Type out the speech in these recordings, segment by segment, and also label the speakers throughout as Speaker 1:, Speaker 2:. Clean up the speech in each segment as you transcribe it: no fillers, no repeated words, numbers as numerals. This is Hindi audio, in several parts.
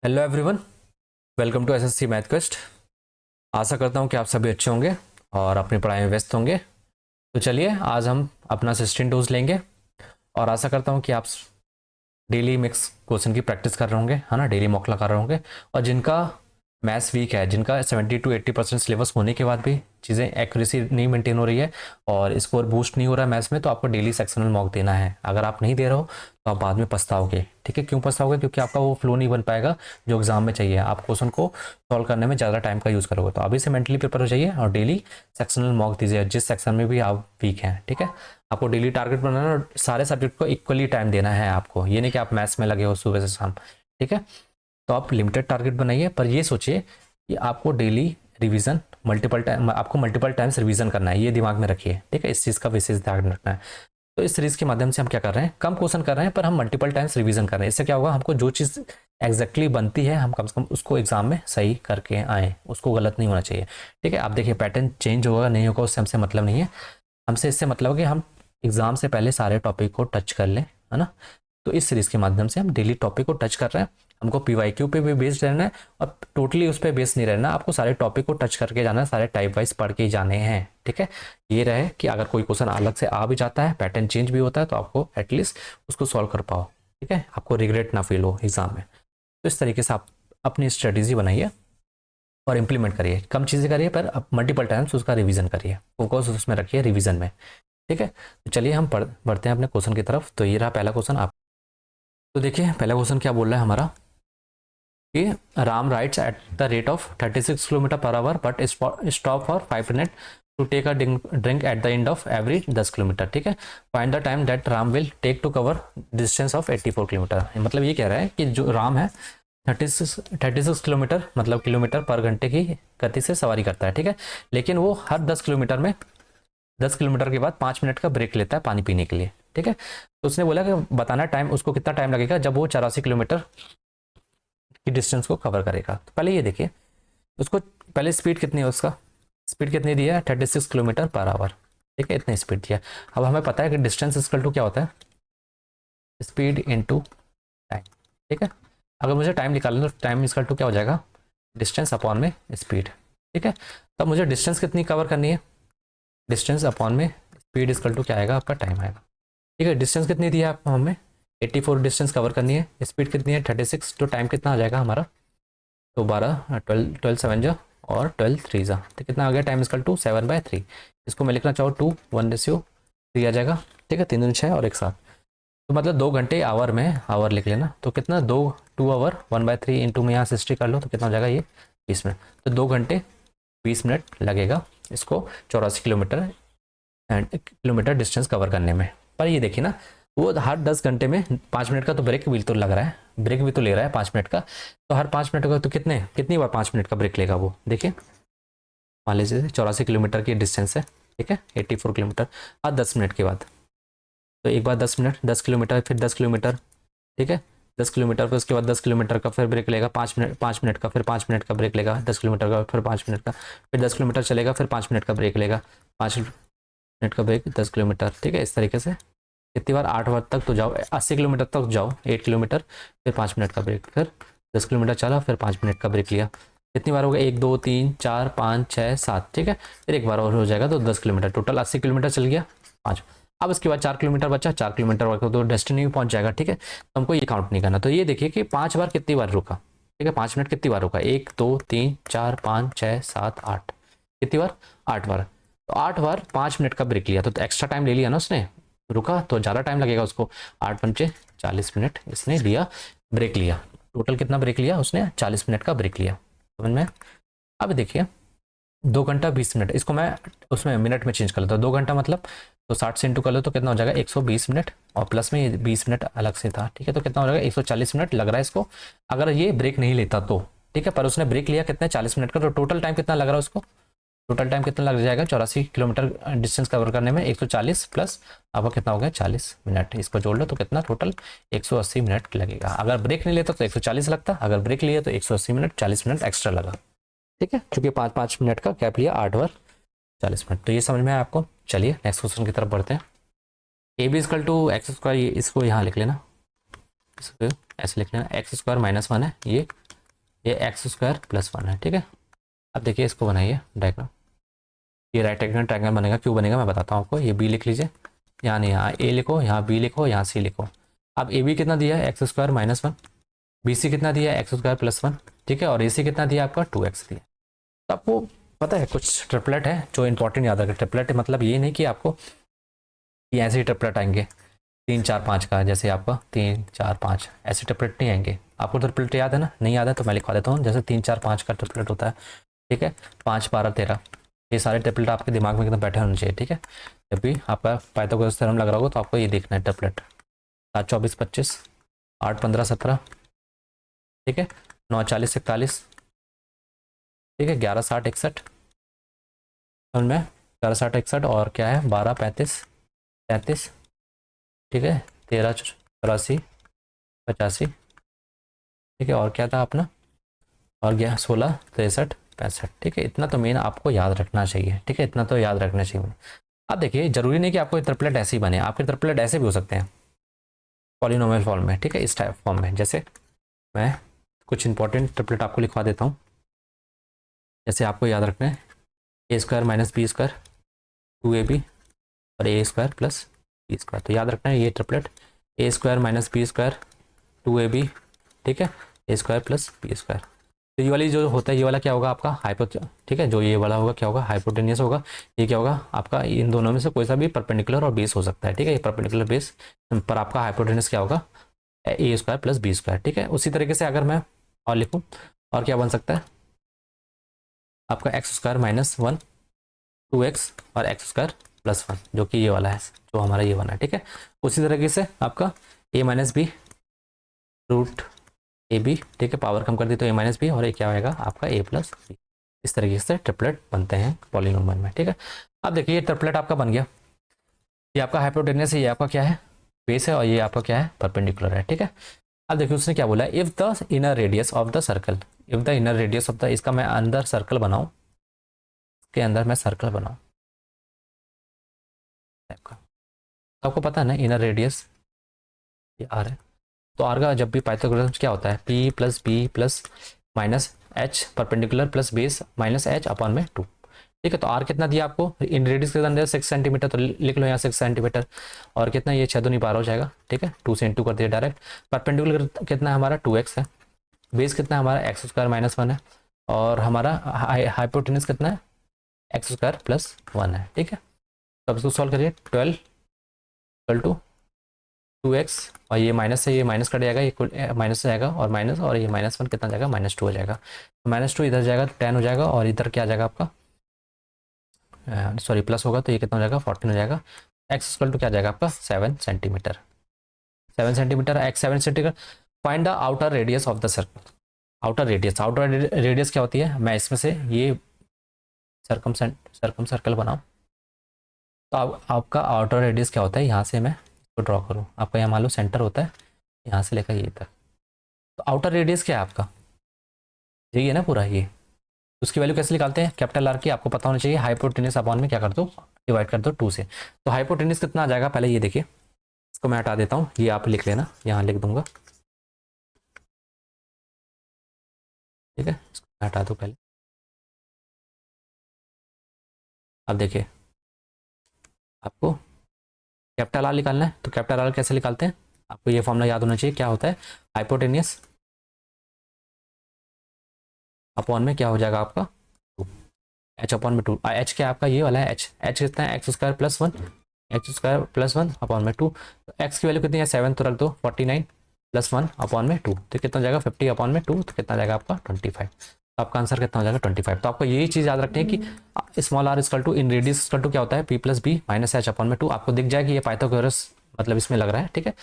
Speaker 1: Hello everyone, welcome to SSC math quest. आशा करता हूँ कि आप सभी अच्छे होंगे और अपनी पढ़ाई में व्यस्त होंगे। तो चलिए आज हम अपना 16 डोज लेंगे और आशा करता हूँ कि आप डेली मिक्स क्वेश्चन की प्रैक्टिस कर रहे होंगे, है ना, डेली मॉक लगा रहे होंगे। और जिनका मैथ्स वीक है, जिनका 70 to 80% सिलेबस होने के बाद भी चीज़ें एक्यूरेसी नहीं मेंटेन हो रही है और स्कोर बूस्ट नहीं हो रहा है मैथ्स में, तो आपको डेली सेक्शनल मॉक देना है। अगर आप नहीं दे रहे हो तो आप बाद में पछताओगे। ठीक है, क्यों पछताओगे? क्योंकि आपका वो फ्लो नहीं बन पाएगा जो एग्जाम में चाहिए। आप क्वेश्चन को सॉल्व करने में ज़्यादा टाइम का यूज़ करोगे। तो अभी से मेंटली प्रिपेयर हो जाइए और डेली सेक्शनल मॉक दीजिए जिस सेक्शन में भी आप वीक हैं। ठीक है, आपको डेली टारगेट बनाना है और सारे सब्जेक्ट को इक्वली टाइम देना है आपको। ये नहीं कि आप मैथ्स में लगे हो सुबह से शाम। ठीक है, तो आप लिमिटेड टारगेट बनाइए, पर ये सोचिए कि आपको daily revision multiple times revision करना है। ये दिमाग में रखिए। ठीक है, इस चीज़ का विशेष ध्यान रखना है। तो इस सीरीज के माध्यम से हम क्या कर रहे हैं, कम क्वेश्चन कर रहे हैं पर हम मल्टीपल टाइम्स रिवीजन कर रहे हैं। इससे क्या होगा, हमको जो चीज़ एग्जैक्टली बनती है हम कम से कम उसको एग्जाम में सही करके आए, उसको गलत नहीं होना चाहिए। ठीक है, आप देखिए पैटर्न चेंज होगा नहीं होगा उससे हमसे मतलब नहीं है। हमसे इससे मतलब है कि हम एग्जाम से पहले सारे टॉपिक को टच कर लें, है ना। तो इस सीरीज के माध्यम से हम डेली टॉपिक को टच कर रहे हैं। हमको पीवाईक्यू पे भी बेस्ड रहना है और टोटली उस पर बेस्ड नहीं रहना। आपको सारे टॉपिक को टच करके जाना है, सारे टाइप वाइज पढ़ के ही जाने हैं। ठीक है, ये रहे कि अगर कोई क्वेश्चन अलग से आ भी जाता है, पैटर्न चेंज भी होता है, तो आपको एटलीस्ट उसको सॉल्व कर पाओ। ठीक है, आपको रिग्रेट ना फील हो एग्जाम में। तो इस तरीके से आप अपनी स्ट्रेटेजी बनाइए और इम्प्लीमेंट करिए। कम चीज़ें करिए पर मल्टीपल टाइम्स उसका रिवीजन करिए, फोकस उसमें रखिए रिवीजन में। ठीक है, तो चलिए हम बढ़ते हैं अपने क्वेश्चन की तरफ। तो ये रहा पहला क्वेश्चन। आप तो देखिए पहला क्वेश्चन क्या बोल रहा है हमारा कि Ram rides at the rate of 36 kilometre per hour but stop for 5 minute to take a drink at the end of every 10 kilometre. ठीक है, find the time that Ram will take to cover distance of 84 kilometre. मतलब ये कह रहा है कि जो राम है 36 किलोमीटर मतलब किलोमीटर पर घंटे की गति से सवारी करता है। ठीक है, लेकिन वो हर 10 किलोमीटर के बाद 5 मिनट का ब्रेक लेता है पानी पीने के लिए। ठीक है, तो उसने बोला कि बताना टाइम उसको कितना टाइम लगेगा जब वो 84 किलोमीटर की डिस्टेंस को कवर करेगा। तो पहले ये देखिए उसको, पहले स्पीड कितनी है, उसका स्पीड कितनी दी है, 36 किलोमीटर पर आवर। ठीक है, इतनी स्पीड दिया। अब हमें पता है कि डिस्टेंस इक्वल टू क्या होता है, स्पीड इनटू टाइम। ठीक है, अगर मुझे टाइम निकालना तो टाइम इक्वल टू क्या हो जाएगा, डिस्टेंस अपॉन में स्पीड। ठीक है, तब मुझे डिस्टेंस कितनी कवर करनी है, डिस्टेंस अपॉन में स्पीड इक्वल टू क्या आएगा, आपका टाइम आएगा। ठीक है, डिस्टेंस कितनी दी है आपको, हमें 84 डिस्टेंस कवर करनी है, स्पीड कितनी है 36, तो टाइम कितना आ जाएगा हमारा, तो 12 7 और 12 3 तो कितना आ गया, टाइम इक्वल टू 7/3। इसको मैं लिखना चाहूँ 2 1:3 आ जाएगा। ठीक है, 3 6 और एक साथ, तो मतलब 2 घंटे आवर में, आवर लिख लेना, तो कितना 2 आवर 1/3 इंटू में यहाँ से 60 कर लो तो कितना हो जाएगा ये 20 मिनट। तो 2 घंटे 20 मिनट लगेगा इसको 84 किलोमीटर डिस्टेंस कवर करने में। पर ये देखिए ना, वो हर 10 घंटे में 5 मिनट का तो ब्रेक भी तो लग रहा है, ब्रेक भी तो ले रहा है 5 मिनट का। तो हर 5 मिनट का तो कितनी बार 5 मिनट का ब्रेक लेगा वो, देखिए मान लीजिए 84 किलोमीटर की डिस्टेंस है। ठीक है, 84 किलोमीटर हर 10 मिनट के बाद, तो एक बार 10 मिनट 10 किलोमीटर फिर 10 किलोमीटर। ठीक है, 10 किलोमीटर फिर उसके बाद 10 किलोमीटर का फिर ब्रेक लेगा 5 मिनट, 5 मिनट का फिर 5 मिनट का ब्रेक लेगा, 10 किलोमीटर का फिर 5 मिनट का, फिर 10 किलोमीटर चलेगा फिर 5 मिनट का ब्रेक लेगा, 5 मिनट का ब्रेक 10 किलोमीटर। ठीक है, इस तरीके से कितनी बार, 8 बार तक तो जाओ, 80 किलोमीटर तक जाओ, 8 किलोमीटर फिर 5 मिनट का ब्रेक, फिर 10 किलोमीटर चला फिर 5 मिनट का ब्रेक लिया। कितनी बार हो गया, 1 2 3 4 5 6 7। ठीक है, फिर एक बार और हो जाएगा तो 10 किलोमीटर, टोटल 80 किलोमीटर चल गया 5। अब इसके बाद 4 किलोमीटर बचा, 4 किलोमीटर वाला तो डेस्टिनी में पहुंच जाएगा। ठीक है, तो हमको ये काउंट नहीं करना। तो ये देखिए कि 5 बार कितनी बार रुका। ठीक है, 5 मिनट कितनी बार रुका, 1 2 3 4 5 6 7 8, कितनी बार, 8 बार। तो 8 बार 5 मिनट का ब्रेक लिया, तो एक्स्ट्रा टाइम ले लिया ना उसने, रुका तो ज़्यादा टाइम लगेगा उसको। 8 पंचे 40 मिनट इसने लिया, ब्रेक लिया। टोटल कितना ब्रेक लिया उसने, 40 मिनट का ब्रेक लिया, समझ में। अब देखिए 2 घंटा 20 मिनट, इसको मैं उसमें मिनट में चेंज कर लेता हूँ। 2 घंटा मतलब तो 60 से इंटू कर लो तो कितना हो जाएगा 120 मिनट, और प्लस में ये 20 मिनट अलग से था। ठीक है, तो कितना हो जाएगा 140 मिनट लग रहा है इसको, अगर ये ब्रेक नहीं लेता तो। ठीक है, पर उसने ब्रेक लिया कितने, 40 मिनट का, तो टोटल टाइम कितना लग रहा है उसको, टोटल टाइम कितना लग जाएगा 84 किलोमीटर डिस्टेंस कवर करने में, 140 प्लस आपका कितना हो गया 40 मिनट, इसको जोड़ लो तो कितना टोटल 180 मिनट लगेगा। अगर ब्रेक नहीं लेता तो 140 लगता, अगर ब्रेक लिया तो 180 मिनट, 40 मिनट एक्स्ट्रा लगा। ठीक है, क्योंकि 5 5 मिनट का गैप लिया, 8 बार 40 मिनट। तो ये समझ में आया आपको। चलिए नेक्स्ट क्वेश्चन की तरफ बढ़ते हैं। A B equal to x square, इसको यहाँ लिख लेना, इसको ऐसे लिख लेना, एक्स स्क्वायर -1 है ये ये एक्स स्क्वायर प्लस 1 है, ठीक है। अब देखिए इसको बनाइए डायग्राम, ये राइट एंगल ट्रायंगल बनेगा, क्यों बनेगा मैं बताता हूँ आपको। ये बी लिख लीजिए, यहाँ नहीं, यहाँ ए लिखो, यहाँ बी लिखो, यहाँ सी लिखो। अब ए बी कितना दिया है, x square minus 1, B C कितना दिया है, एक्स स्क्वायर प्लस 1, ठीक है, और ए सी कितना दिया आपका 2x दिया। तो आपको पता है कुछ ट्रिपलेट है जो इंपॉर्टेंट याद रखें। ट्रिपलेट मतलब ये नहीं कि आपको ये ऐसे ही ट्रिपलेट आएंगे 3 4 5 का, जैसे आपका 3 4 5 ऐसे ट्रिपलेट नहीं आएंगे। आपको ट्रिपलेट याद है ना, नहीं याद है तो मैं लिखवा देता हूँ। जैसे 3 4 5 का ट्रिपलेट होता है, ठीक है, 5 12 13, ये सारे ट्रिपलेट आपके दिमाग में एकदम बैठे होने चाहिए, ठीक है। जब भी आपका पाइथागोरस थ्योरम लग रहा होगा तो आपको ये देखना है ट्रिपलेट। 7 24 25, 8 15 17, ठीक है, 9 40 41, ठीक है, 11 60 61, में 11 60 61, और क्या है 12 35 33, ठीक है, 13 84 85, ठीक है, और क्या था अपना, और गया 16 63 65, ठीक है। इतना तो मेन आपको याद रखना चाहिए, ठीक है, इतना तो याद रखना चाहिए। अब देखिए जरूरी नहीं कि आपको ट्रिपलेट ऐसे ही बने, आपके ट्रिपलेट ऐसे भी हो सकते हैं पॉलिनोमियल फॉर्म में, ठीक है, इस टाइप फॉर्म में। जैसे मैं कुछ इंपॉर्टेंट ट्रिपलेट आपको लिखवा देता हूँ। जैसे आपको याद रखना है A square minus B square 2ab और A square plus B square. तो याद रखना है ये triplet A square minus B square 2ab, ठीक है, A square plus B square. तो ये वाली जो होता है, ये वाला क्या होगा आपका हाइपो, ठीक है, जो ये वाला होगा क्या होगा हाइपोटेनियस होगा। ये क्या होगा आपका, इन दोनों में से कोई सा भी परपेंडिकुलर और बेस हो सकता है, ठीक है। ये परपेंडिकुलर बेस पर आपका हाइपोटेनियस क्या होगा, ए स्क्वायर प्लस बी स्क्वायर, ठीक है। उसी तरीके से अगर मैं और लिखूँ, और क्या बन सकता है आपका एक्स स्क्वायर माइनस 1 2x और एक्स स्क्वायर प्लस 1, जो कि ये वाला है, जो हमारा ये बना है, ठीक है। उसी तरीके से आपका a minus B root A B, ठीक है, पावर कम कर दी तो a माइनस बी, और ये क्या होगा आपका a प्लस बी। इस तरीके से ट्रिपलेट बनते हैं पॉलिनोमियल में, ठीक है। अब देखिए ये ट्रिपलेट आपका बन गया, ये आपका हाइपोटेनस है, ये आपका क्या है बेस है, और ये आपका क्या है परपेंडिकुलर है, ठीक है। अब देखिए उसने क्या बोला, if the inner radius of the circle, if the inner radius of the, इसका मैं अंदर सर्कल बनाऊं, के अंदर मैं सर्कल बनाऊं का, आपको पता है ना इनर रेडियस ये आर है। तो आर का जब भी पाइथागोरस क्या होता है, P plus B plus minus H perpendicular plus base minus H upon में 2, ठीक है। तो आर कितना दिया आपको, इन रेडियस के अंदर 6 सेंटीमीटर, तो लिख लो यहाँ 6 सेंटीमीटर, और कितना ये 6 दूनी 12 हो जाएगा, ठीक है, 2 से इंटू कर दिया डायरेक्ट। परपेंडिकुलर कितना है हमारा 2x है, बेस कितना है हमारा एक्स स्क्वायर माइनस 1 है, और हमारा हाइपोटेनस कितना है एक्स स्क्वायर प्लस 1 है, ठीक है। तो अब इसको सॉल्व करिए, 12 इक्वल टू 2x, और ये माइनस से ये माइनस कट जाएगा, ये माइनस जाएगा, और माइनस, और ये माइनस 1 कितना जाएगा -2 हो जाएगा। तो -2 इधर जाएगा तो 10 हो जाएगा, और इधर क्या आ जाएगा आपका सॉरी प्लस होगा तो ये कितना हो जाएगा 14 हो जाएगा। एक्स इक्वल टू क्या जाएगा आपका 7 centimetre, 7 centimetre, x 7 centimetre. Find the outer radius of the circle, outer radius, outer radius क्या होती है, मैं इसमें से ये सर्कम सर्कल बनाऊँ। तो आपका आउटर रेडियस क्या होता है, यहाँ से मैं इसको ड्रॉ करूँ, आपका यहाँ मान लो सेंटर होता है यहाँ से लेकर ये तक। तो आउटर रेडियस क्या है आपका, यही है ना पूरा ये। उसकी वैल्यू कैसे निकालते हैं, कैपिटल आर की आपको पता होना चाहिए, हाइपोटेनस अपॉन में क्या कर दो डिवाइड कर दो 2 से। तो हाइपोटेनस कितना आ जाएगा, पहले ये देखिए, इसको मैं हटा देता हूँ, ये आप लिख लेना, यहाँ लिख दूंगा, ठीक है, इसको हटा दो पहले। अब देखिए आपको कैपिटल आर निकालना है, तो कैपिटल आर कैसे निकालते हैं, आपको ये फॉर्मूला याद होना चाहिए, क्या होता है हाइपोटेनियस अपॉन में क्या हो जाएगा आपका एच अपॉन में 2, एच क्या आपका ये वाला है एच, एच कितना है x square plus 1, x square plus 1 upon में 2। तो एक्स की वैल्यू कितनी है 7, तो रख दो 49 प्लस 1 अपॉन में 2, तो कितना जाएगा 50 अपॉन में 2, तो कितना जाएगा आपका 25। तो आपका आंसर कितना हो जाएगा 25। तो आपको यही चीज़ याद रखनी है कि small R equal to inradius equal to क्या होता है P plus B minus H upon में 2। आपको दिख जाएगी ये पाइथागोरस मतलब इसमें लग रहा है, ठीक है,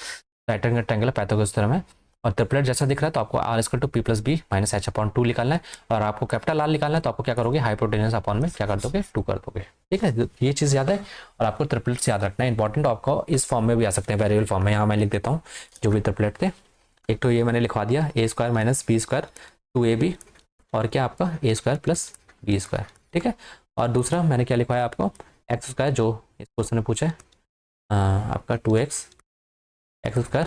Speaker 1: right angle triangle Pythagoras theorem है, और ट्रिपलेट जैसा दिख रहा है। तो आपको R equal to P plus B minus H upon 2 निकालना है, और आपको कैपिटल आर निकालना है, तो आपको क्या करोगे हाइपोटेनस अपॉन में क्या कर दोगे 2 कर दोगे, ठीक है। ये चीज़ याद है, और आपको ट्रिपलेट्स याद रखना है इंपॉर्टेंट। आपको इस फॉर्म में भी आ सकते हैं, वेरिएबल फॉर्म में, यहाँ मैं लिख देता हूँ जो भी ट्रिपलेट थे। एक तो ये मैंने लिखवा दिया A square minus B square 2ab, और क्या आपका A square plus B square, ठीक है। और दूसरा मैंने क्या लिखवाया आपको एक्स स्क्वायर, जो इस क्वेश्चन ने पूछा है आपका 2x एक्स स्क्वायर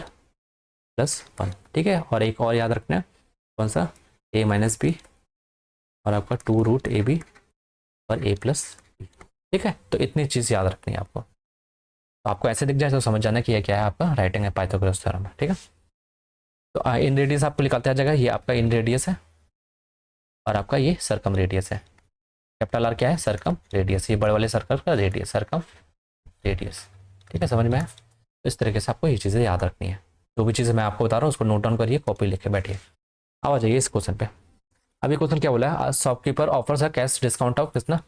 Speaker 1: प्लस 1, ठीक है। और एक और याद रखना है कौन सा ए माइनस बी और आपका 2√ab और a प्लस बी। ठीक है, तो इतनी चीज़ याद रखनी है आपको। तो आपको ऐसे दिख जाए तो समझ जाना कि ये क्या है, आपका राइट एंगल पाइथागोरस थ्योरम है। ठीक है, तो इन रेडियस आपको निकालते आ जाएगा, ये आपका इन रेडियस है और आपका ये सरकम रेडियस है। कैपिटल आर क्या है, सरकम रेडियस, ये बड़े वाले सर्कल का रेडियस, सरकम रेडियस। ठीक है, समझ में आया। तो इस तरीके से आपको ये चीज़ें याद रखनी है। जो भी चीज़ें मैं आपको बता रहा हूँ उसको नोट डाउन करिए, कॉपी लेके बैठिए। अब आ जाइए इस क्वेश्चन पे। अभी क्वेश्चन क्या बोला है, shopkeeper offers a cash discount of कितना,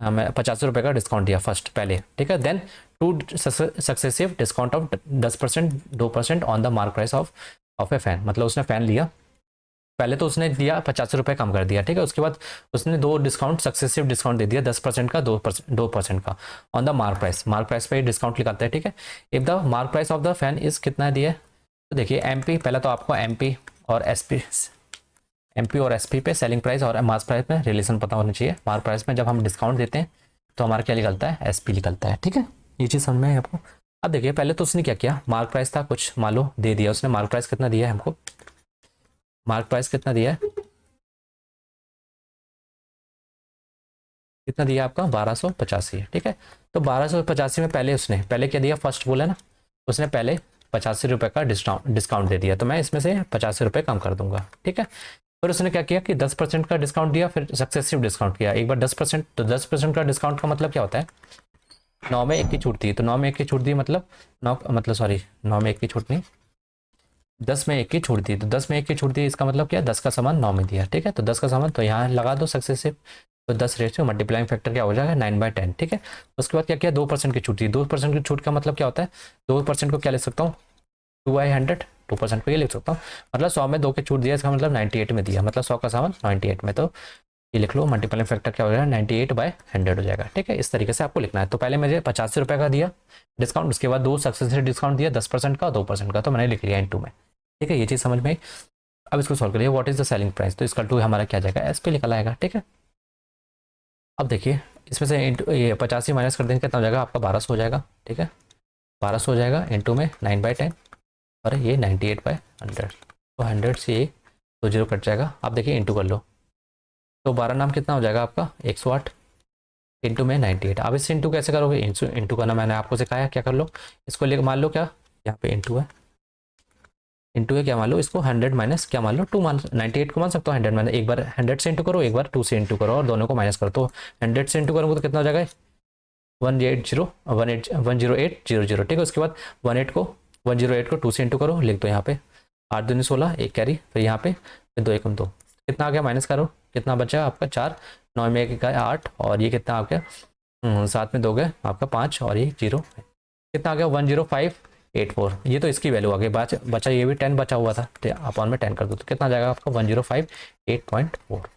Speaker 1: हमें 85 रुपये का डिस्काउंट दिया फर्स्ट पहले। ठीक है, then 2 successive discount of 10%, 2% on the mark price of a fan. मतलब उसने फैन लिया, पहले तो उसने दिया 85 रुपये कम कर दिया। ठीक है, उसके बाद उसने 2 डिस्काउंट सक्सेसिव डिस्काउंट दे दिया, 10% का, 2% का on the mark price. Mark price पे डिस्काउंट लगाता है। ठीक है, if the mark price of the fan is कितना दिया है, तो देखिए एमपी, पहले तो आपको एमपी और एसपी पे सेलिंग प्राइस और मार्क प्राइस में रिलेशन पता होना चाहिए। मार्क प्राइस में जब हम डिस्काउंट देते हैं तो हमारा क्या निकलता है, एसपी निकलता है। ठीक है, ये चीज़ समझ में है आपको। अब देखिए पहले तो उसने क्या किया, मार्क प्राइस था कुछ मान लो दे दिया उसने, मार्क प्राइस कितना दिया है हमको, मार्क प्राइस कितना दिया है, कितना दिया आपका 1285 है। ठीक है, तो 1285 में पहले क्या दिया, फर्स्ट बोला ना, उसने पहले 85 रुपये का डिस्काउंट दे दिया, तो मैं इसमें से 85 रुपये कम कर दूंगा। ठीक है, फिर उसने क्या किया कि 10% का डिस्काउंट दिया, फिर सक्सेसिव डिस्काउंट किया एक बार 10%। तो 10% का डिस्काउंट का मतलब क्या होता है, 9 में 1 की छूट दी, तो 9 में 1 की छूट दी मतलब 9 मतलब सॉरी 9 में 1 की छूट नहीं, 10 में 1 की छूट दी। तो 10 में 1 की छूट दी, इसका मतलब क्या है, 10 का सामान 9 में दिया। ठीक है, तो 10 का सामान तो यहाँ लगा दो सक्सेसिव, तो 10 रेशियो मल्टीप्लाइंग फैक्टर क्या हो जाएगा 9/10। ठीक है, उसके बाद क्या किया, 2% की छूट दी। 2% की छूट का मतलब क्या होता है, 2% को क्या लिख सकता हूँ, 2/100, 2% को ये लिख सकता हूँ, मतलब 100 में 2 की छूट दिया, इसका मतलब 98 में दिया, मतलब 100 का सामान 98 में। तो ये लिख लो, मल्टीप्लाइंग फैक्टर क्या हो जाएगा 98/100 हो जाएगा। ठीक है, इस तरीके से आपको लिखना है। तो पहले मुझे 85 रुपये का दिया डिस्काउंट, उसके बाद 2 सक्सेसिव डिस्काउंट दिया 10% का, 2% का, तो मैंने लिख लिया इन टू में। ठीक है, ये चीज़ समझ में आई। अब इसको सॉल्व करिए, what is the selling price, तो इसका टू हमारा क्या जाएगा, एस पे निकल आएगा। ठीक है, अब देखिए इसमें से ये 85 माइनस कर देंगे कितना हो जाएगा आपका 1200 हो जाएगा। ठीक है, 1200 हो जाएगा इंटू में 9/10 और ये 98/100, तो 100 से ये 2 जीरो कट जाएगा। आप देखिए इंटू कर लो, तो 12 नाम कितना हो जाएगा आपका 108 इंटू में 98। अब इससे इंटू कैसे करोगे, इंटू करना मैंने आपको सिखाया, क्या कर लो इसको ले मान लो, क्या यहाँ पे इंटू है, इंटू है क्या मान लो, इसको 100 माइनस क्या मान लो 2 मान, 98 को मान सकते हो 100 माइनस, एक बार 100 से इंटू करो, एक बार 2 से इंटू करो और दोनों को माइनस करो। तो 100 से इंटू करोगे तो कितना हो जाएगा 108 0 0। ठीक है, उसके बाद 108 को 2 से इंटू करो, लिख दो यहाँ पे 8 दूनी 16, एक कैरी, फिर यहाँ पे फिर 2 एकम 2, कितना आ गया माइनस करो, कितना बचा आपका 4, 9 में 1 का 8 और ये कितना आ गया 7 में 2 गए आपका 5 और ये 0, कितना आ गया 10584। ये तो इसकी वैल्यू आ गई, बचा ये भी 10 बचा हुआ था, तो अपॉन में 10 कर दो तो कितना आ जाएगा आपका 1058.4।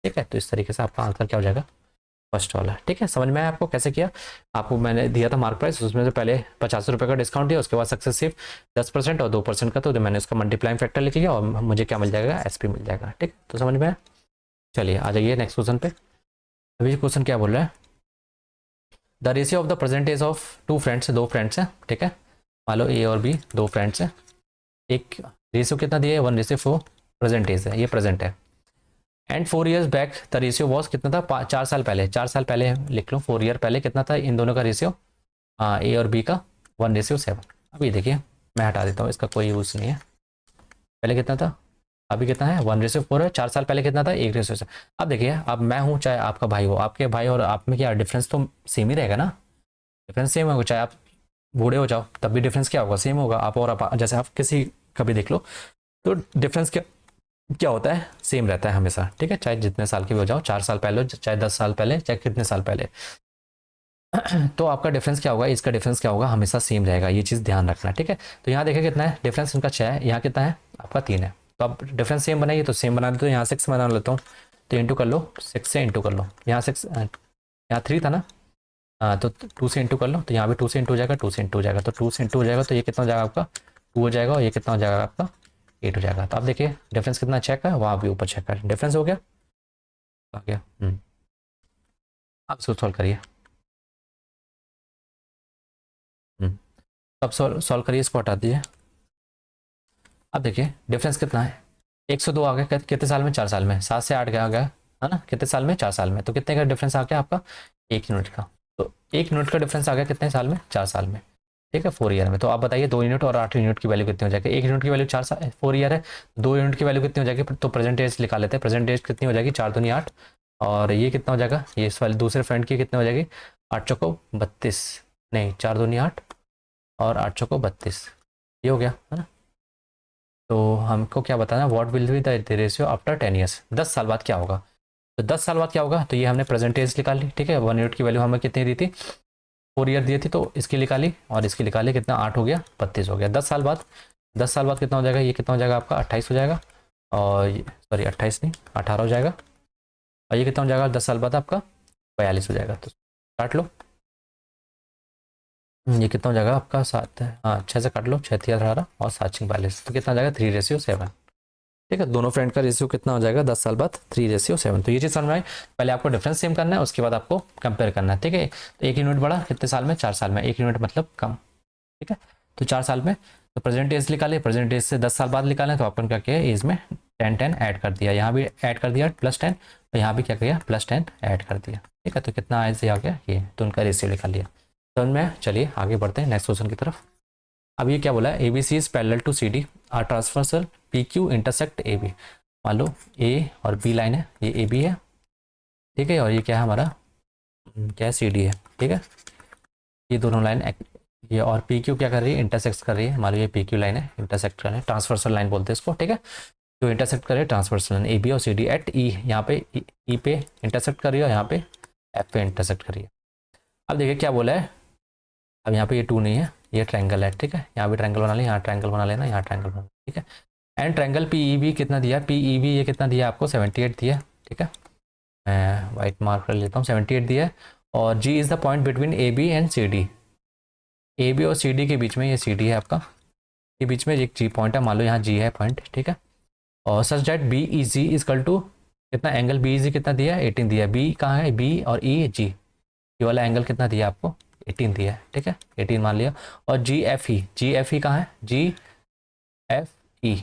Speaker 1: ठीक है, तो इस तरीके से आपका आंसर क्या हो जाएगा फर्स्ट वाला। ठीक है, समझ में आया आपको कैसे किया। आपको मैंने दिया था मार्क प्राइस, उसमें से पहले 85 रुपये का डिस्काउंट दिया, उसके बाद सक्सेसिव 10% और 2% का, तो मैंने उसका मल्टीप्लाइंग फैक्टर लिख लिया और मुझे क्या मिल जाएगा, एसपी मिल जाएगा। ठीक, तो समझ में आया। चलिए आ जाइए नेक्स्ट क्वेश्चन पे। अभी क्वेश्चन क्या बोल रहा है, the ratio of the percentage of 2 friends, 2 friends हैं। ठीक है, मान लो ए और बी 2 फ्रेंड्स हैं, एक रेशियो कितना दिया है 1:4 परसेंटेज है, ये प्रेजेंट है। And 4 years back the ratio was कितना था, 4 साल पहले, 4 साल पहले लिख लो, 4 ईयर पहले कितना था इन दोनों का रेशियो, ए और बी का 1:7। अभी देखिए मैं हटा देता हूँ, इसका कोई यूज़ नहीं है। पहले कितना था, अभी कितना है 1:4 है, 4 साल पहले कितना था 1:7। अब देखिए, अब मैं हूँ चाहे आपका भाई हो, आपके भाई और आप में क्या डिफरेंस तो सेम ही रहेगा ना, डिफरेंस सेम होगा, चाहे आप बूढ़े हो जाओ तब भी डिफरेंस क्या होगा, सेम होगा। आप और आप जैसे आप किसी का भी देख लो, तो डिफरेंस क्या क्या होता है, सेम रहता है हमेशा। ठीक है, चाहे जितने साल के भी हो जाओ, 4 साल पहले हो, चाहे 10 साल पहले, चाहे कितने साल पहले, तो आपका डिफरेंस क्या होगा, इसका डिफरेंस क्या होगा, हमेशा सेम रहेगा। ये चीज़ ध्यान रखना। ठीक है, तो यहाँ देखिए कितना है डिफरेंस, इनका 6 है, यहाँ कितना है आपका 3 है। तो आप डिफरेंस सेम बनाइए, तो सेम बना दो, यहाँ 6 बना लेता हूँ, तो इंटू कर लो, 6 से इंटू कर लो, यहाँ 6 यहाँ 3 था ना, तो 2 से इंटू कर लो, तो यहाँ भी 2 से इंटू हो जाएगा, 2 से इंटू हो जाएगा, तो 2 से इंटू हो जाएगा, तो ये कितना हो जाएगा आपका 2 हो जाएगा, और ये कितना हो जाएगा आपका 8 हो जाएगा। तो आप देखिए डिफरेंस कितना चेक है, वहाँ भी ऊपर चेक है, डिफरेंस हो गया आ गया। आप इसको सॉल्व करिए। अब सॉल्व करिए, इसको हटा दीजिए। अब देखिए डिफरेंस कितना है, 102 आ गया कितने साल में, 4 साल में। 7 से 8 गया आ गया है ना, कितने साल में, 4 साल में। तो कितने का डिफरेंस आ गया आपका, 1 यूनिट का। तो 1 यूनिट का डिफरेंस आ गया कितने साल में, 4 साल में। ठीक है, 4 ईयर में। तो आप बताइए 2 यूनिट और 8 यूनिट की वैल्यू कितनी हो जाएगी। 1 यूनिट की वैल्यू 4 ईयर है, 2 यूनिट की वैल्यू कितनी हो जाएगी। तो प्रेजेंट एज निकाल लेते हैं। प्रेजेंट एज कितनी हो जाएगी, 4 दूनी 8, और ये कितना हो जाएगा, ये इस वाले दूसरे फ्रेंड की कितनी हो जाएगी, 8 चौको 32, नहीं 4 दूनी 8 और 8 चौको 32, ये हो गया है ना। तो हमको क्या बताना, what will be the ratio after 10 years, 10 साल बाद क्या होगा। तो 10 साल बाद क्या होगा, तो ये हमने प्रेजेंटेज निकाल ली। ठीक है, 1 यूनिट की वैल्यू हमें कितनी दी थी, 4 ईयर दी थी, तो इसकी निकाली और इसकी निकाली, कितना 8 हो गया 32 हो गया। 10 साल बाद, 10 साल बाद कितना हो जाएगा, ये कितना हो जाएगा आपका 28 हो जाएगा, और सॉरी 28 नहीं 18 हो जाएगा, और ये कितना हो जाएगा 10 साल बाद आपका 42 हो जाएगा। तो काट लो, ये कितना हो जाएगा आपका 7 है, हाँ 6 से काट लो, 6 3 18 और 7 6 42, तो कितना हो जाएगा 3:7। ठीक है, दोनों फ्रेंड का रेशियो कितना हो जाएगा 10 साल बाद 3:7। तो ये चीज़ समझ में आई। पहले आपको डिफरेंस सेम करना है, उसके बाद आपको कंपेयर करना है। ठीक है, तो 1 यूनिट बढ़ा कितने साल में, 4 साल में। 1 यूनिट मतलब कम। ठीक है, तो 4 साल में, तो प्रेजेंट एज निकाले, प्रेजेंट एज से 10 साल बाद निकालें, तो अपन क्या किया, एज में 10 ऐड कर दिया, यहाँ भी ऐड कर दिया +10, तो यहाँ भी क्या किया +10 ऐड कर दिया। ठीक है, तो कितना एज से आ गया ये, तो उनका रेशियो निकाल लिया। तो में चलिए आगे बढ़ते हैं नेक्स्ट क्वेश्चन की तरफ। अब ये क्या बोला है, ABC is parallel to CD are transversal PQ intersect AB। मान लो A और B लाइन है, ये AB है। ठीक है, और ये क्या है हमारा, क्या है, CD है। ठीक है, ये दोनों लाइन, ये और PQ क्या कर रही है, इंटरसेक्ट कर रही है। मान लो ये PQ लाइन है, इंटरसेक्ट कर रहे हैं, ट्रांसवर्सल लाइन बोलते हैं इसको। ठीक है, जो इंटरसेक्ट करे ट्रांसवर्सल लाइन AB और CD एट E, यहाँ पे E पे इंटरसेक्ट कर रही है और यहाँ पे F पे इंटरसेक्ट कर रही है। अब देखिए क्या बोला है, अब यहाँ पे ये 2 नहीं है, ये ट्रायंगल है। ठीक है, यहाँ भी ट्रायंगल बना लें, यहाँ ट्रायंगल बना लेना, यहाँ ट्रायंगल बना। ठीक है, एंड ट्रायंगल PEB कितना दिया, PEB ये कितना दिया आपको 78 दिया। ठीक है, मैं वाइट मार्क कर लेता हूँ, 78 दिया है। और G is the point between AB and CD। AB और CD के बीच में ये CD है आपका, के बीच में एक G पॉइंट है, मान लो यहाँ G है पॉइंट। ठीक है, और such that BEG equal to कितना, एंगल BEG कितना दिया है 18 दिया है। B कहाँ है, B और EG, ये वाला एंगल कितना दिया आपको 18 दिया है। ठीक है, 18 मान लिया। और GFE कहाँ है, GFE,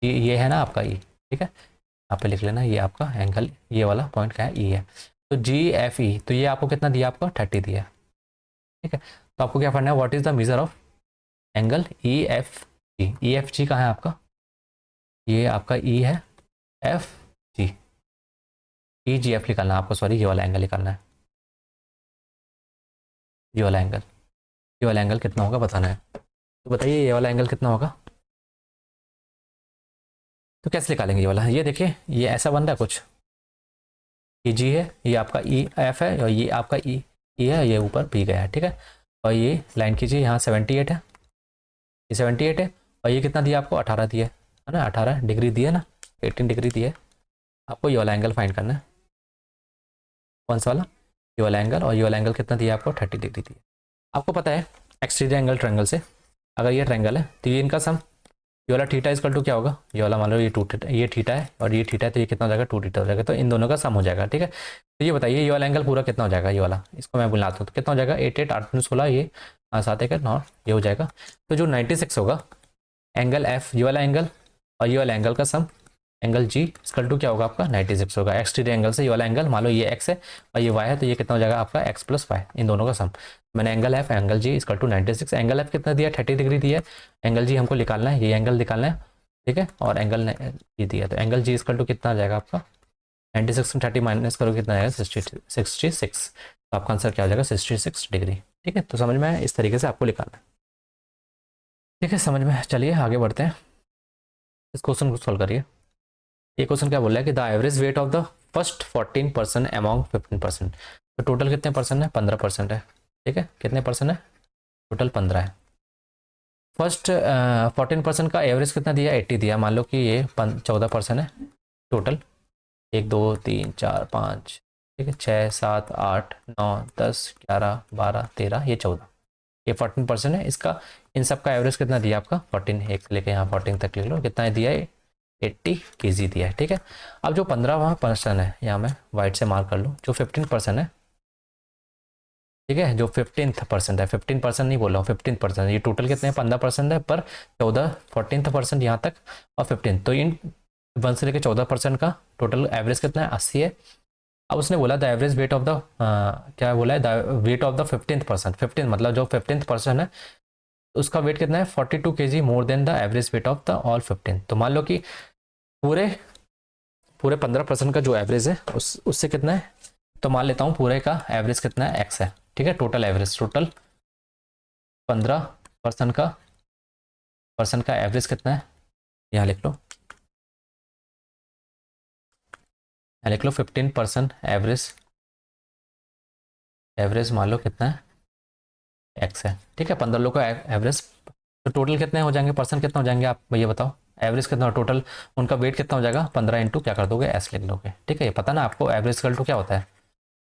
Speaker 1: ये है ना आपका E। ठीक है, यहाँ पे लिख लेना, ये आपका एंगल, ये वाला पॉइंट क्या है, E है। तो GFE, तो ये आपको कितना दिया, आपका 30 दिया है। ठीक है, तो आपको क्या करना है, what is the measure of angle EFG। EFG कहाँ है आपका, ये आपका E है, FG, EGF निकालना है आपको, सॉरी ये वाला एंगल निकालना है, ये वाला एंगल, ये वाला एंगल कितना होगा बताना है। तो बताइए ये वाला एंगल कितना होगा, तो कैसे निकालेंगे ये वाला। ये देखिए ये ऐसा बन रहा है कुछ, ये G है, ये आपका EF है, और ये आपका E है, ये ऊपर P गया है। ठीक है, और ये लाइन कीजिए, यहाँ 78 है, ये 78 है, और ये कितना दिया आपको 18 दिया है ना, 18 डिग्री दिया ना, 18 डिग्री दिया है। आपको ये वाला एंगल फाइंड करना है, कौन सा वाला, ये वाला एंगल। और ये वाला एंगल कितना दिया आपको 30 डिग्री दिया। आपको पता है एक्सटीरियर एंगल ट्रायंगल से, अगर ये ट्रायंगल है तो ये इनका सम, ये वाला थीटा इजकल टू क्या होगा, ये वाला मान लो ये 2 थीटा, ये थीटा है और ये थीटा है, तो ये कितना हो जाएगा 2 थीटा हो जाएगा, तो इन दोनों का सम हो जाएगा। ठीक है, तो ये बताइए ये वाला एंगल पूरा कितना हो जाएगा, ये वाला, इसको मैं बुलाता हूँ, तो कितना हो जाएगा 8 8 8 16, ये 7 1 9, ये हो जाएगा। तो जो 96 होगा एंगल F, ये वाला एंगल और ये वाला एंगल का सम, एंगल G इजकल टू क्या होगा आपका 96 होगा। एक्सटीरियर एंगल से ये वाला एंगल, मान लो ये x है और ये y है, तो ये कितना हो जाएगा आपका x + y, इन दोनों का सम। मैंने angle F angle G equal to 96, angle F कितना दिया 30 डिग्री दिया है, एंगल G हमको निकालना है, ये एंगल निकालना है। ठीक है, और एंगल ये दिया, तो एंगल G इजकल टू कितना आ जाएगा आपका 96 में 30 माइनस करो कितना आएगा 66, तो आपका आंसर क्या हो जाएगा 66 डिग्री। ठीक है, तो समझ में आया, इस तरीके से आपको निकालना है। ठीक है, समझ में, चलिए आगे बढ़ते हैं, इस क्वेश्चन को सॉल्व करिए। ये क्वेश्चन क्या बोल रहा है कि the average weight of the first 14% among 15%। तो टोटल कितने परसेंट है, 15% है। ठीक है, कितने परसेंट है, टोटल 15 है। फर्स्ट 14% का एवरेज कितना दिया 80 दिया, मान लो कि ये 14% है टोटल, 1 2 3 4 5, ठीक है 6 7 8 9 10 11 12 13, ये 14, ये 14% है इसका। इन सब का एवरेज कितना दिया आपका 14, एक से लेके यहाँ 14 तक लिख लो, कितना दिया है 80 kg दिया है। ठीक है, अब जो 15% है, यहाँ मैं वाइट से मार्क कर लूँ, जो 15% है, ठीक है, जो 15% है, 15% नहीं बोल रहा हूँ 15%, ये टोटल कितने हैं 15% है, पर 14 14% यहाँ तक और 15, तो इन 1 से लेकर 14% का टोटल एवरेज कितना है 80 है। अब उसने बोला the average weight of the क्या बोला है, द वेट ऑफ द 15%, 15 मतलब जो 15% है उसका वेट कितना है 42 kg more than the average weight of the all 15। तो मान लो कि पूरे पूरे 15% का जो एवरेज है उससे कितना है, तो मान लेता हूँ पूरे का एवरेज कितना है x है, ठीक है। टोटल एवरेज, टोटल 15% का एवरेज कितना है, यहाँ लिख लो, यहाँ लिख लो 15% एवरेज, एवरेज मान लो कितना है x है, ठीक है। 15 लोग का एवरेज, तो टोटल कितने हो जाएंगे, पर्सन कितना हो जाएंगे आप भैया बताओ, एवरेज कितना टोटल उनका वेट कितना हो जाएगा, 15 इंटू क्या कर दोगे एस लिख लोगे, ठीक है। ये पता ना आपको एवरेज इक्वल टू क्या होता है,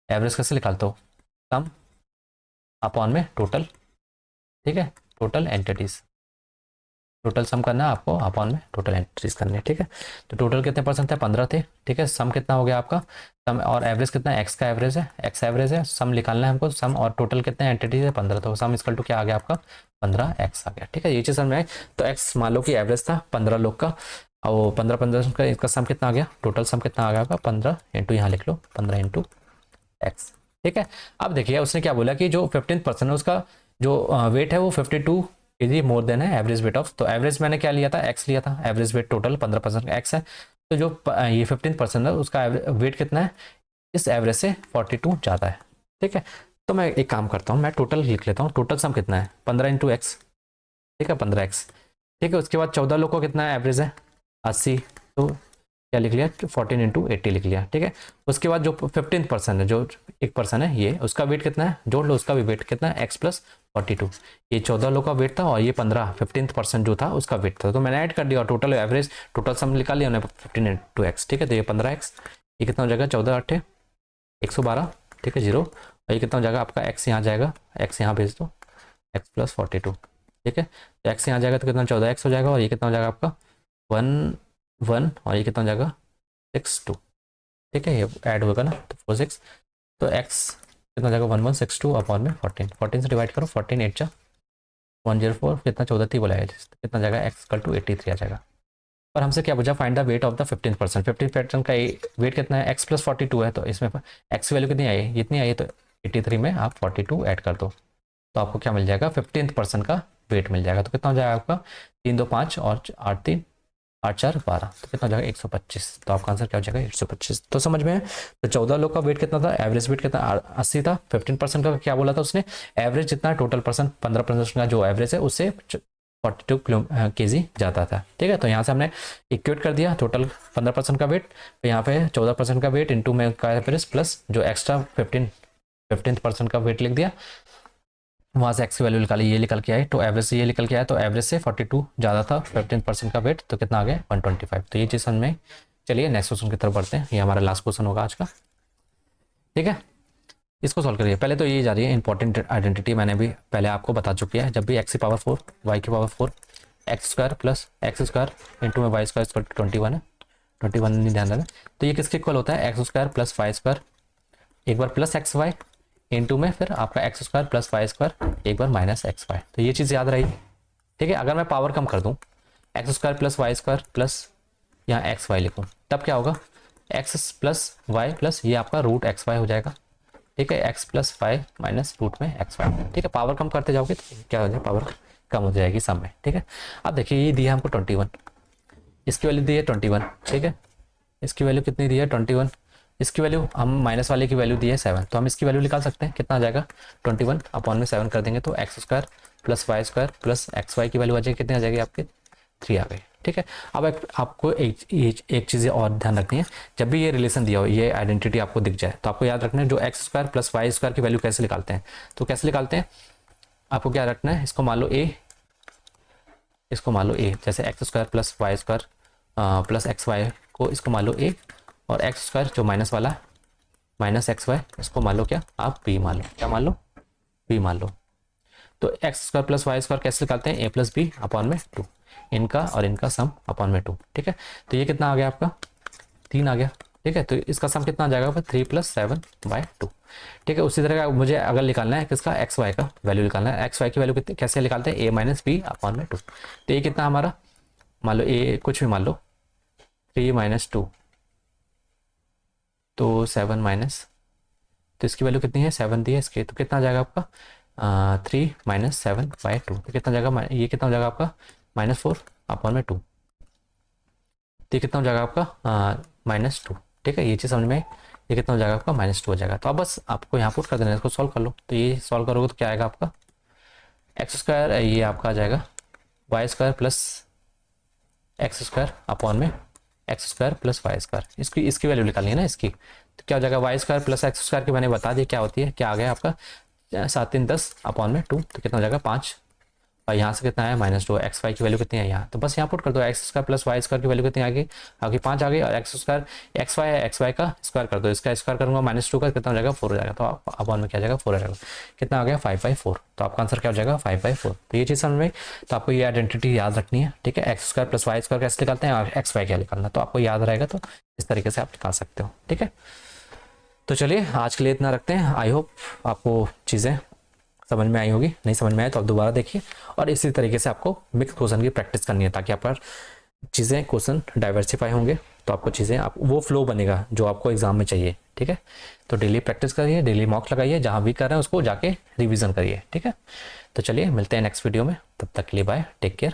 Speaker 1: एवरेज कैसे निकालते हो, सम अपॉन में टोटल, ठीक है, टोटल एंटिटीज, टोटल सम करना है आपको अपॉन में टोटल एंट्रीज करनी है, ठीक है। तो टोटल कितने परसेंट थे, 15 थे, ठीक है। सम कितना हो गया आपका, सम और एवरेज कितना है, एक्स का एवरेज है, एक्स एवरेज है, सम निकालना है हमको, सम और टोटल कितने एंटिटीज है 15, तो सम इक्वल टू क्या आ गया आपका 15x आ गया, ठीक है। ये चीज़ समझ में आए। तो एक्स मान लो कि एवरेज था 15 लोग का, और वो 15 का इसका सम कितना आ गया, टोटल सम कितना आ गया आपका 15 इंटू, यहाँ लिख लो 15 इंटू एक्स, ठीक है। अब देखिए उसने क्या बोला कि जो 15% है उसका जो वेट है वो 52 kg मोर देन है एवरेज वेट ऑफ, तो एवरेज मैंने क्या लिया था एक्स लिया था, एवरेज वेट टोटल 15% का एक्स है, तो जो ये 15% है उसका वेट कितना है इस एवरेज से 42 ज़्यादा है, ठीक है। तो मैं एक काम करता हूँ, मैं टोटल लिख लेता हूँ, टोटल सम कितना है 15 इंटू एक्स, ठीक है 15x, ठीक है। उसके बाद 14 लोग को कितना है एवरेज है 80, तो क्या लिख लिया 14 इंटू 80 लिख लिया, ठीक है। उसके बाद जो 15% है, जो 1% है ये, उसका वेट कितना है जोड़ लो, उसका भी वेट कितना है x प्लस 42, ये 14 लोग का वेट था और ये 15% जो था उसका वेट था, तो मैंने ऐड कर दिया, टोटल एवरेज टोटल सम निकाल लिया उन्हें 15 इंटू एक्स, ठीक है। तो ये 15x, ये कितना हो जाएगा 14 8 112, ठीक है 0, और ये कितना हो जाएगा आपका x यहाँ जाएगा, x यहाँ भेज दो x प्लस 42, ठीक है। तो x यहाँ जाएगा तो कितना 14x हो जाएगा, और ये कितना हो जाएगा आपका 1 1, और ये कितना हो जाएगा 6 2, ठीक है। ये ऐड होगा ना तो 4 6, तो x कितना हो जाएगा 1162 अपॉन में 14, 14 से डिवाइड करो, 14 8 जा 104, कितना 14 थी बोला है, तो कितना जाएगा x इक्वल टू 83 आ जाएगा। और हमसे क्या पूछा, find the weight of the 15%, 15% का वेट कितना है x प्लस 42 है, तो इसमें x वैल्यू कितनी आई, इतनी आई है, तो 83 में आप 42 ऐड कर दो, तो आपको क्या मिल जाएगा 15% का वेट मिल जाएगा। तो कितना हो जाएगा आपका 3 2 5 और 8 3 8 4 12, तो कितना हो जाएगा 125, तो आपका आंसर क्या हो जाएगा 125। तो समझ में है। तो 14 लोग का वेट कितना था, एवरेज वेट कितना 80 था, 15% का क्या बोला था उसने, एवरेज जितना टोटल परसेंट 15% का जो एवरेज है उससे 42 kg जाता था, ठीक है। तो यहाँ से हमने इक्वेट कर दिया टोटल 15% का वेट, तो यहाँ पे 14% का वेट इंटू में का एवरेज प्लस जो एक्स्ट्रा 15% का वेट लिख दिया, वहाँ से एक्स की वैल्यू निकाली, ये निकल के आए, तो एवरेज से ये निकल के आया, तो एवरेज से 42 ज़्यादा था 15% का वेट, तो कितना आ गया 125। तो ये चीज़ समझ में। चलिए नेक्स्ट क्वेश्चन की तरफ बढ़ते हैं, ये हमारा लास्ट क्वेश्चन होगा आज का, ठीक है। इसको सॉल्व करिए। पहले तो ये जा रही है इंपॉर्टेंट आइडेंटिटी, मैंने भी पहले आपको बता चुकी है, जब भी x की पावर 4 y की power 4 x square plus x square into में वाई स्क्वायर इक्वल टू 21 है, 21 नहीं ध्यान देना, तो ये किसके इक्वल होता है x square plus y square, एक बार प्लस एक्स वाई इंटू में फिर आपका x square plus y square, एक बार माइनस एक्स वाई, तो ये चीज़ याद रही, ठीक है। अगर मैं पावर कम कर दूँ x square plus y square plus यहाँ एक्स वाई लिखूँ, तब क्या होगा एक्स प्लस वाई प्लस ये आपका रूट एक्स वाई हो जाएगा, ठीक है। X plus y minus root में एक्स वाई, ठीक है। पावर कम करते जाओगे तो क्या हो जाएगा, पावर कम हो जाएगी सम में, ठीक है। अब देखिए ये दिया हमको 21, इसकी वैल्यू दी है 21, ठीक है। इसकी वैल्यू कितनी दी है 21, इसकी वैल्यू हम माइनस वाले की वैल्यू दी है 7, तो हम इसकी वैल्यू निकाल सकते हैं, कितना आ जाएगा 21 अपॉन में 7 कर देंगे, तो x square plus y square plus x y की वैल्यू आ जाएगी, कितनी आ जाएगी आपकी 3 आ गई, ठीक है। अब आपको एक चीज़ और ध्यान रखनी है, जब भी ये रिलेशन दिया हो, ये आइडेंटिटी आपको दिख जाए, तो आपको याद रखना है जो x square plus y square की वैल्यू कैसे निकालते हैं, तो कैसे निकालते हैं आपको क्या रखना है, इसको मान लो ए, इसको मान लो ए, जैसे x square plus y square plus x y को इसको मान लो ए, और एक्स स्क्वायर जो माइनस वाला माइनस एक्स वाई इसको मान लो क्या आप बी मान लो, क्या मान लो बी मान लो। तो x square plus y square कैसे निकालते हैं, ए प्लस बी अपॉन में 2, इनका और इनका सम अपॉन में 2, ठीक है। तो ये कितना आ गया आपका 3 आ गया, ठीक है। तो इसका सम कितना आ जाएगा 3 प्लस 7/2, ठीक है। उसी तरह का मुझे अगर निकालना है किसका एक्स वाई का वैल्यू निकालना है, एक्स वाई की वैल्यू कितनी कैसे निकालते हैं, ए माइनस बी अपॉन में 2, तो ये कितना हमारा मान लो ए कुछ भी मान लो, 3 माइनस 2, तो 7 माइनस, तो इसकी वैल्यू कितनी है, 7 दी है इसके, तो कितना आ जाएगा आपका 3 माइनस 7/2, तो कितना जाएगा, ये कितना हो जाएगा आपका -4/2, तो ये कितना हो जाएगा आपका -2। ठीक है, ये चीज़ समझ में आई। ये कितना हो जाएगा आपका -2 हो जाएगा। तो अब बस आपको यहाँ पुट कर देना है, इसको सॉल्व कर लो। तो ये सॉल्व करोगे तो क्या आएगा आपका x², ये आपका आ जाएगा y² प्लस x² अपॉन में x² प्लस y²। इसकी वैल्यू निकालनी है ना इसकी, तो क्या हो जाएगा y² प्लस x² की मैंने बता दी क्या होती है, क्या आ गया आपका 7 3 10 अपॉन में 2, तो कितना हो जाएगा 5। और यहाँ से कितना है -2, एक्स वाई की वैल्यू कितनी है यहाँ, तो बस यहाँ पुट कर दो x² प्लस y² की वैल्यू कितनी आ गई, आगे 5 आ गई, और एक्स वाई का स्क्वायर कर दो, इसका स्क्वायर करूँगा -2 का कितना हो जाएगा 4 हो जाएगा, तो अपॉन में क्या जाएगा 4 हो जाएगा, कितना आ गया 5/4, तो आपका आंसर क्या हो जाएगा 5/4। तो ये चीज़ समझ में, तो आपको ये आइडेंटिटी याद रखनी है। ठीक है, x² प्लस y² कैसे निकालते हैं और एक्स वाई क्या निकालना, तो आपको याद रहेगा, तो इस तरीके से आप निकाल सकते हो। ठीक है, तो चलिए आज के लिए इतना रखते हैं। आई होप आपको चीज़ें समझ में आई होगी, नहीं समझ में आए तो आप दोबारा देखिए, और इसी तरीके से आपको मिक्स क्वेश्चन की प्रैक्टिस करनी है, ताकि आपका चीज़ें क्वेश्चन डाइवर्सिफाई होंगे, तो आपको चीज़ें आप वो फ्लो बनेगा जो आपको एग्जाम में चाहिए। ठीक है, तो डेली प्रैक्टिस करिए, डेली मॉक लगाइए, जहाँ भी कर रहे हैं उसको जाके रिविजन करिए। ठीक है, तो चलिए मिलते हैं नेक्स्ट वीडियो में, तब तक के लिए बाय, टेक केयर।